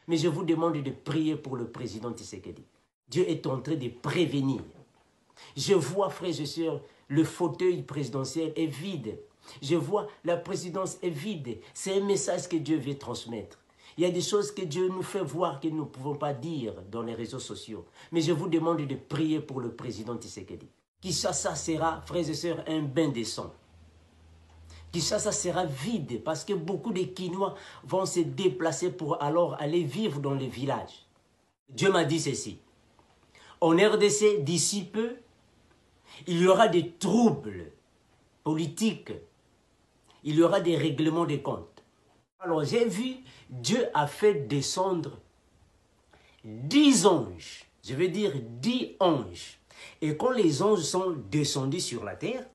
Mais je vous demande de prier pour le président Tshisekedi. Dieu est en train de prévenir. Je vois, frères et sœurs, le fauteuil présidentiel est vide. Je vois la présidence est vide. C'est un message que Dieu veut transmettre. Il y a des choses que Dieu nous fait voir que nous ne pouvons pas dire dans les réseaux sociaux. Mais je vous demande de prier pour le président Tshisekedi. Kinshasa sera, frères et sœurs, un bain de sang. Kinshasa sera vide parce que beaucoup de Kinois vont se déplacer pour alors aller vivre dans les villages. Dieu m'a dit ceci. En RDC, d'ici peu, il y aura des troubles politiques. Il y aura des règlements de comptes. Alors j'ai vu, Dieu a fait descendre 10 anges. Je veux dire 10 anges. Et quand les anges sont descendus sur la terre,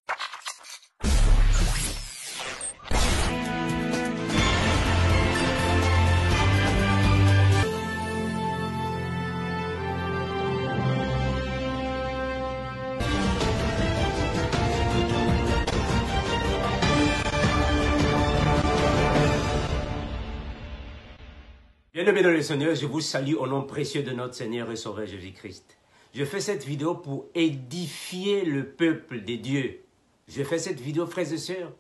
bien-aimés dans le Seigneur, je vous salue au nom précieux de notre Seigneur et Sauveur Jésus-Christ. Je fais cette vidéo pour édifier le peuple de Dieu. Je fais cette vidéo, frères et sœurs,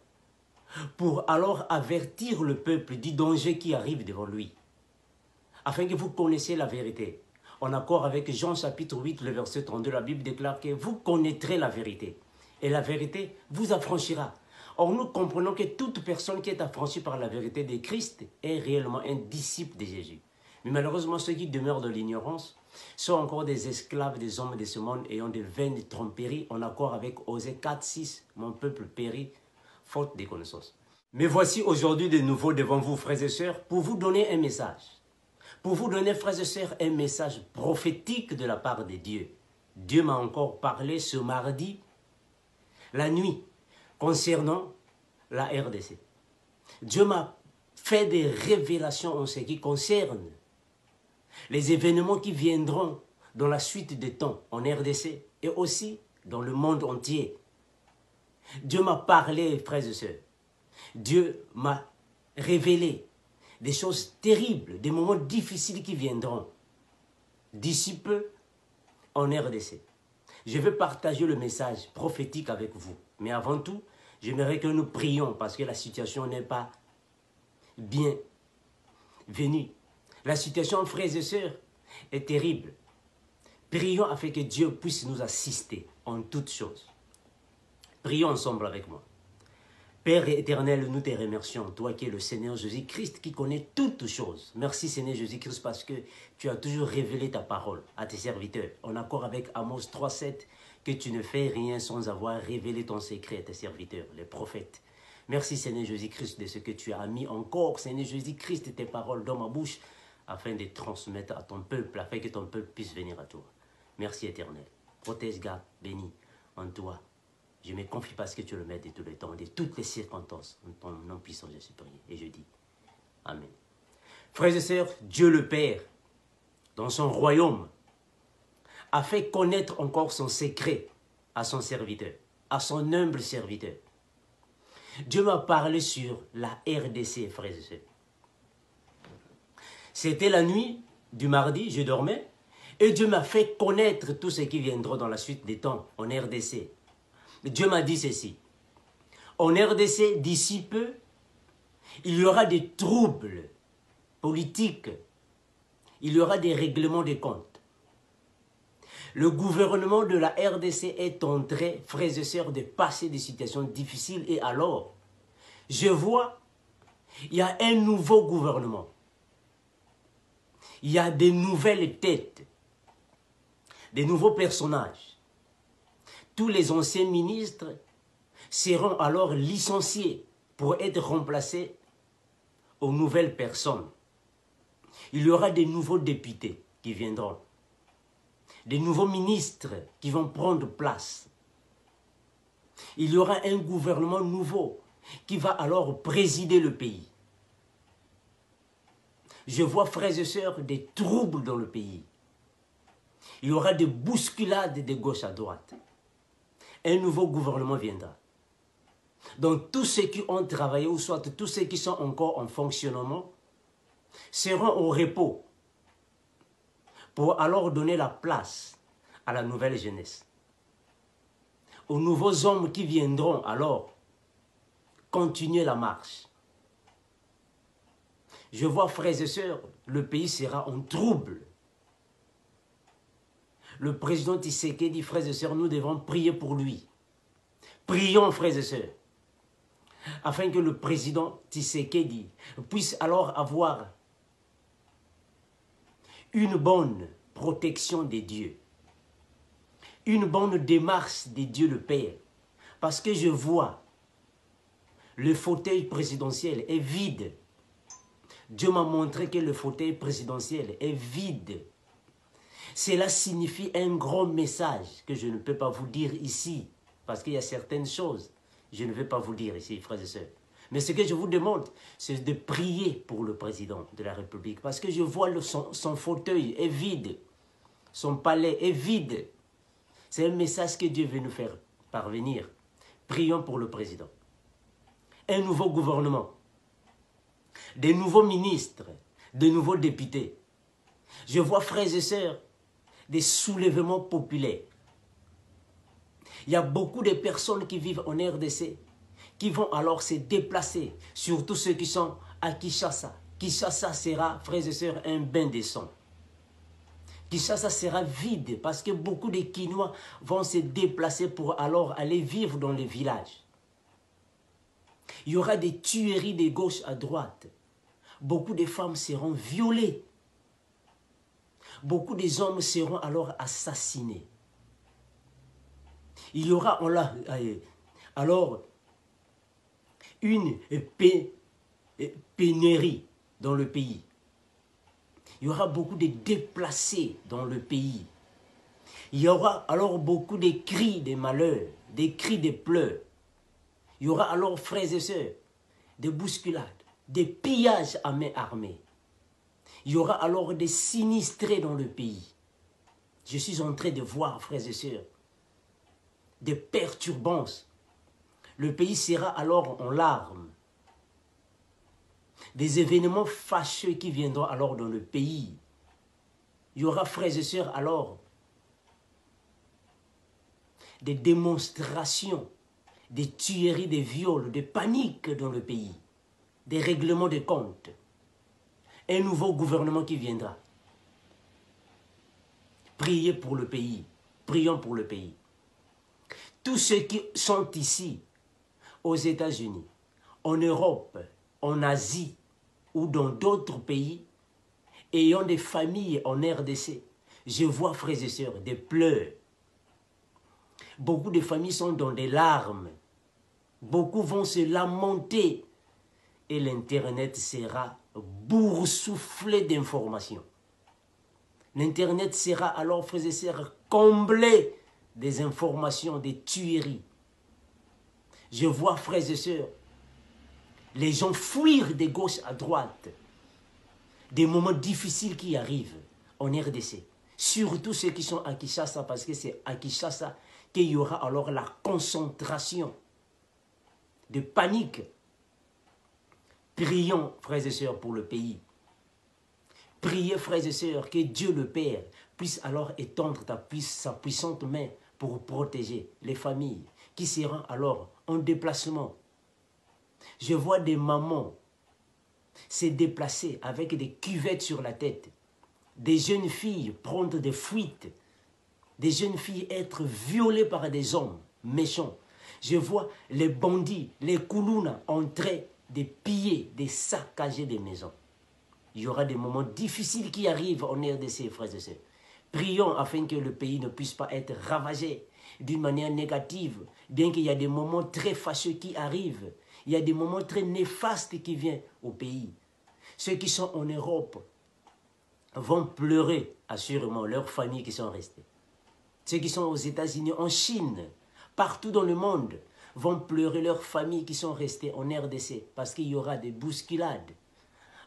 pour alors avertir le peuple du danger qui arrive devant lui, afin que vous connaissiez la vérité. En accord avec Jean chapitre 8, le verset 32, la Bible déclare que vous connaîtrez la vérité, et la vérité vous affranchira. Or, nous comprenons que toute personne qui est affranchie par la vérité de Christ est réellement un disciple de Jésus. Mais malheureusement, ceux qui demeurent dans l'ignorance sont encore des esclaves des hommes de ce monde ayant des vaines tromperies en accord avec Osée 4, 6. Mon peuple périt, faute de connaissances. Mais voici aujourd'hui de nouveau devant vous, frères et sœurs, pour vous donner un message. Pour vous donner, frères et sœurs, un message prophétique de la part de Dieu. Dieu m'a encore parlé ce mardi, la nuit, concernant la RDC. Dieu m'a fait des révélations en ce qui concerne les événements qui viendront dans la suite des temps en RDC et aussi dans le monde entier. Dieu m'a parlé, frères et sœurs. Dieu m'a révélé des choses terribles, des moments difficiles qui viendront d'ici peu en RDC. Je veux partager le message prophétique avec vous. Mais avant tout, j'aimerais que nous prions parce que la situation n'est pas bien venue. La situation, frères et sœurs, est terrible. Prions afin que Dieu puisse nous assister en toutes choses. Prions ensemble avec moi. Père éternel, nous te remercions, toi qui es le Seigneur Jésus-Christ qui connaît toutes choses. Merci Seigneur Jésus-Christ parce que tu as toujours révélé ta parole à tes serviteurs. En accord avec Amos 3,7, que tu ne fais rien sans avoir révélé ton secret à tes serviteurs, les prophètes. Merci Seigneur Jésus-Christ de ce que tu as mis encore, Seigneur Jésus-Christ, tes paroles dans ma bouche afin de transmettre à ton peuple, afin que ton peuple puisse venir à toi. Merci éternel. Protège, garde, bénis en toi. Je me confie parce que tu le mets de tous les temps, de toutes les circonstances. En ton nom puissant, je suis prié. Et je dis Amen. Frères et sœurs, Dieu le Père, dans son royaume, a fait connaître encore son secret à son serviteur, à son humble serviteur. Dieu m'a parlé sur la RDC, frères et sœurs. C'était la nuit du mardi, je dormais, et Dieu m'a fait connaître tout ce qui viendra dans la suite des temps en RDC. Dieu m'a dit ceci. En RDC, d'ici peu, il y aura des troubles politiques. Il y aura des règlements de comptes. Le gouvernement de la RDC est en train, frères et sœurs, de passer des situations difficiles. Et alors, je vois, il y a un nouveau gouvernement. Il y a des nouvelles têtes, des nouveaux personnages. Tous les anciens ministres seront alors licenciés pour être remplacés aux nouvelles personnes. Il y aura des nouveaux députés qui viendront, des nouveaux ministres qui vont prendre place. Il y aura un gouvernement nouveau qui va alors présider le pays. Je vois, frères et sœurs, des troubles dans le pays. Il y aura des bousculades de gauche à droite. Un nouveau gouvernement viendra. Donc tous ceux qui ont travaillé, ou soit tous ceux qui sont encore en fonctionnement, seront au repos pour alors donner la place à la nouvelle jeunesse, aux nouveaux hommes qui viendront alors continuer la marche. Je vois, frères et sœurs, le pays sera en trouble. Le président Tshisekedi, frères et sœurs, nous devons prier pour lui. Prions, frères et sœurs, afin que le président Tshisekedi puisse alors avoir une bonne protection des dieux, une bonne démarche des dieux le Père, parce que je vois le fauteuil présidentiel est vide. Dieu m'a montré que le fauteuil présidentiel est vide. Cela signifie un grand message que je ne peux pas vous dire ici, parce qu'il y a certaines choses que je ne vais pas vous dire ici, frères et sœurs. Mais ce que je vous demande, c'est de prier pour le président de la République, parce que je vois son fauteuil est vide, son palais est vide. C'est un message que Dieu veut nous faire parvenir. Prions pour le président. Un nouveau gouvernement, des nouveaux ministres, de nouveaux députés. Je vois, frères et sœurs, des soulèvements populaires. Il y a beaucoup de personnes qui vivent en RDC, qui vont alors se déplacer, surtout ceux qui sont à Kinshasa. Kinshasa sera, frères et sœurs, un bain de sang. Kinshasa sera vide parce que beaucoup de Kinois vont se déplacer pour alors aller vivre dans les villages. Il y aura des tueries de gauche à droite. Beaucoup de femmes seront violées. Beaucoup des hommes seront alors assassinés. Il y aura alors une pénurie dans le pays. Il y aura beaucoup de déplacés dans le pays. Il y aura alors beaucoup de cris de malheur, des cris de pleurs. Il y aura alors, frères et sœurs, des bousculades, des pillages à main armée. Il y aura alors des sinistrés dans le pays. Je suis en train de voir, frères et sœurs, des perturbances. Le pays sera alors en larmes. Des événements fâcheux qui viendront alors dans le pays. Il y aura, frères et sœurs, alors des démonstrations, des tueries, des viols, des paniques dans le pays, des règlements de comptes. Un nouveau gouvernement qui viendra. Priez pour le pays. Prions pour le pays. Tous ceux qui sont ici, aux États-Unis, en Europe, en Asie ou dans d'autres pays, ayant des familles en RDC, je vois, frères et sœurs, des pleurs. Beaucoup de familles sont dans des larmes. Beaucoup vont se lamenter. Et l'Internet sera boursouflé d'informations. L'Internet sera alors, frères et sœurs, comblé des informations, des tueries. Je vois, frères et sœurs, les gens fuir de gauche à droite. Des moments difficiles qui arrivent en RDC. Surtout ceux qui sont à Kinshasa, parce que c'est à Kinshasa qu'il y aura alors la concentration de panique. Prions, frères et sœurs, pour le pays. Priez, frères et sœurs, que Dieu le Père puisse alors étendre sa puissante main pour protéger les familles qui seront alors en déplacement. Je vois des mamans se déplacer avec des cuvettes sur la tête, des jeunes filles prendre des fuites, des jeunes filles être violées par des hommes méchants. Je vois les bandits, les koulouna entrer de piller, de saccager des maisons. Il y aura des moments difficiles qui arrivent en RDC, frères et sœurs. Prions afin que le pays ne puisse pas être ravagé d'une manière négative, bien qu'il y a des moments très fâcheux qui arrivent. Il y a des moments très néfastes qui viennent au pays. Ceux qui sont en Europe vont pleurer, assurément, leurs familles qui sont restées. Ceux qui sont aux États-Unis, en Chine, partout dans le monde, vont pleurer leurs familles qui sont restées en RDC parce qu'il y aura des bousculades.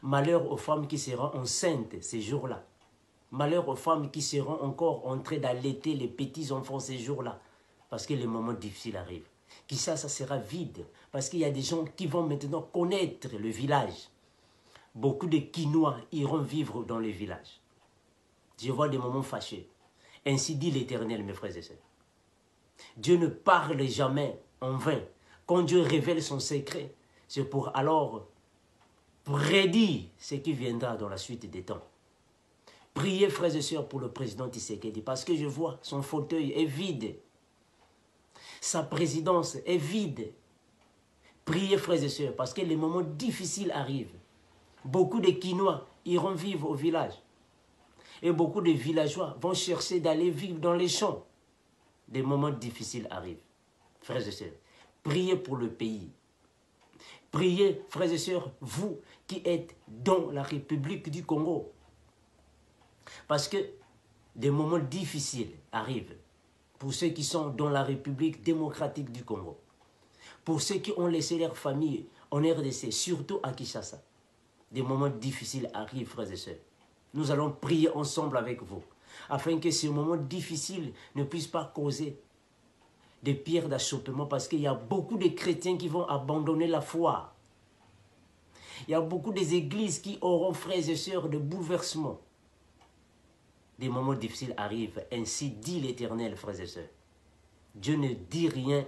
Malheur aux femmes qui seront enceintes ces jours-là. Malheur aux femmes qui seront encore en train d'allaiter les petits-enfants ces jours-là parce que les moments difficiles arrivent. Qui ça sera vide parce qu'il y a des gens qui vont maintenant connaître le village. Beaucoup de Kinois iront vivre dans les villages. Je vois des moments fâcheux. Ainsi dit l'Éternel, mes frères et sœurs. Dieu ne parle jamais en vain. Quand Dieu révèle son secret, c'est pour alors prédire ce qui viendra dans la suite des temps. Priez, frères et sœurs, pour le président Tshisekedi, parce que je vois son fauteuil est vide. Sa présidence est vide. Priez, frères et sœurs, parce que les moments difficiles arrivent. Beaucoup de Quinois iront vivre au village. Et beaucoup de villageois vont chercher d'aller vivre dans les champs. Des moments difficiles arrivent. Frères et sœurs, priez pour le pays. Priez, frères et sœurs, vous qui êtes dans la République du Congo. Parce que des moments difficiles arrivent pour ceux qui sont dans la République démocratique du Congo. Pour ceux qui ont laissé leur famille en RDC, surtout à Kinshasa. Des moments difficiles arrivent, frères et sœurs. Nous allons prier ensemble avec vous, afin que ces moments difficiles ne puissent pas causer des pierres d'achoppement, parce qu'il y a beaucoup de chrétiens qui vont abandonner la foi. Il y a beaucoup des églises qui auront, frères et sœurs, de bouleversements. Des moments difficiles arrivent, ainsi dit l'Éternel, frères et sœurs. Dieu ne dit rien